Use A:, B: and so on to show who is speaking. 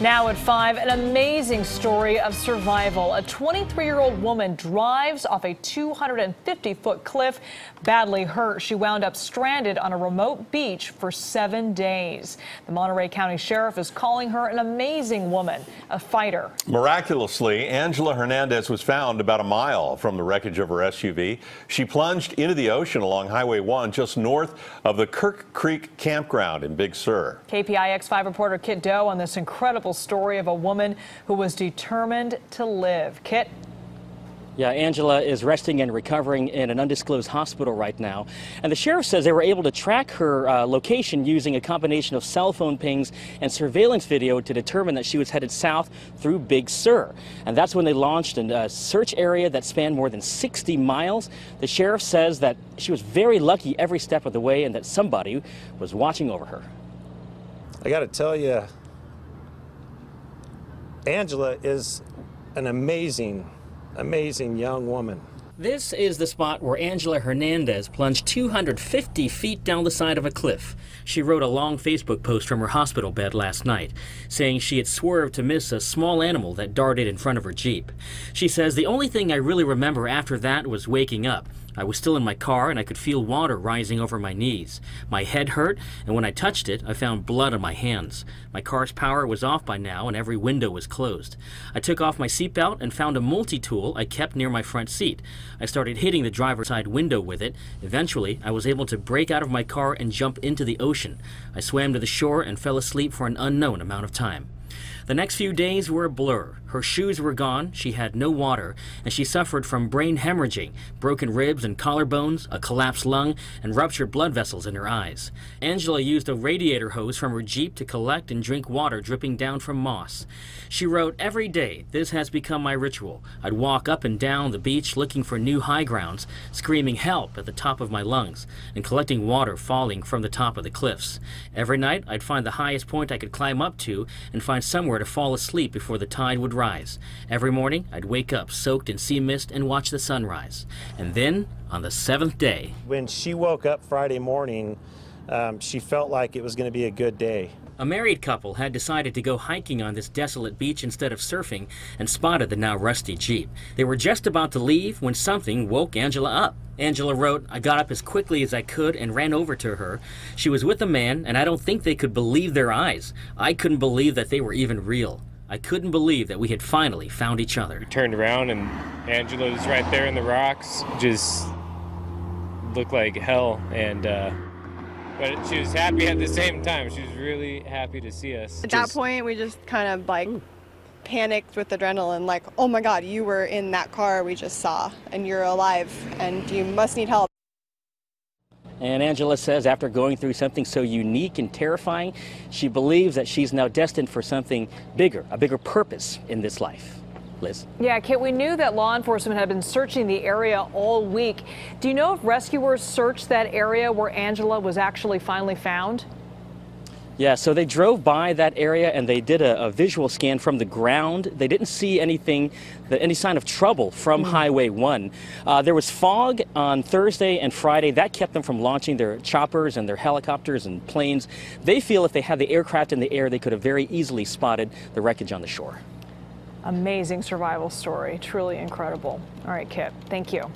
A: Now at 5, an amazing story of survival. A 23-year-old woman drives off a 250-foot cliff, badly hurt. She wound up stranded on a remote beach for 7 days. The Monterey County Sheriff is calling her an amazing woman, a fighter.
B: Miraculously, Angela Hernandez was found about a mile from the wreckage of her SUV. She plunged into the ocean along Highway 1 just north of the Kirk Creek campground in Big Sur.
A: KPIX 5 reporter Kiet Do on this incredible story of a woman who was determined to live. Kit?
C: Yeah, Angela is resting and recovering in an undisclosed hospital right now. And the sheriff says they were able to track her location using a combination of cell phone pings and surveillance video to determine that she was headed south through Big Sur. And that's when they launched a search area that spanned more than 60 miles. The sheriff says that she was very lucky every step of the way and that somebody was watching over her.
D: I got to tell you, Angela is an amazing young woman.
C: This is the spot where Angela Hernandez plunged 250 feet down the side of a cliff. She wrote a long Facebook post from her hospital bed last night, saying she had swerved to miss a small animal that darted in front of her Jeep. She says, "The only thing I really remember after that was waking up. I was still in my car and I could feel water rising over my knees. My head hurt, and when I touched it, I found blood on my hands. My car's power was off by now and every window was closed. I took off my seatbelt and found a multi-tool I kept near my front seat. I started hitting the driver's side window with it. Eventually, I was able to break out of my car and jump into the ocean. I swam to the shore and fell asleep for an unknown amount of time." The next few days were a blur. Her shoes were gone, she had no water, and she suffered from brain hemorrhaging, broken ribs and collarbones, a collapsed lung, and ruptured blood vessels in her eyes. Angela used a radiator hose from her Jeep to collect and drink water dripping down from moss. She wrote, "Every day, this has become my ritual. I'd walk up and down the beach looking for new high grounds, screaming help at the top of my lungs, and collecting water falling from the top of the cliffs. Every night, I'd find the highest point I could climb up to and find somewhere to fall asleep before the tide would rise. Every morning, I'd wake up soaked in sea mist and watch the sunrise. And then, on the 7th day..."
D: When she woke up Friday morning, she felt like it was going to be a good day.
C: A married couple had decided to go hiking on this desolate beach instead of surfing and spotted the now rusty Jeep. They were just about to leave when something woke Angela up. Angela wrote, "I got up as quickly as I could and ran over to her. She was with a man, and I don't think they could believe their eyes. I couldn't believe that they were even real. I couldn't believe that we had finally found each other."
E: We turned around and Angela was right there in the rocks. Just looked like hell, and but she was happy at the same time. She was really happy to see us.
F: At that point, we just kind of like panicked with adrenaline, like, oh my God, you were in that car we just saw, and you're alive, and you must need help.
C: And Angela says after going through something so unique and terrifying, she believes that she's now destined for something bigger, a bigger purpose in this life. Liz?
A: Yeah, Kit, we knew that law enforcement had been searching the area all week. Do you know if rescuers searched that area where Angela was actually finally found?
C: Yeah, so they drove by that area and they did a visual scan from the ground. They didn't see anything, any sign of trouble from Highway 1. There was fog on Thursday and Friday. That kept them from launching their choppers and their helicopters and planes. They feel if they had the aircraft in the air, they could have very easily spotted the wreckage on the shore.
A: Amazing survival story. Truly incredible. All right, Kit, thank you.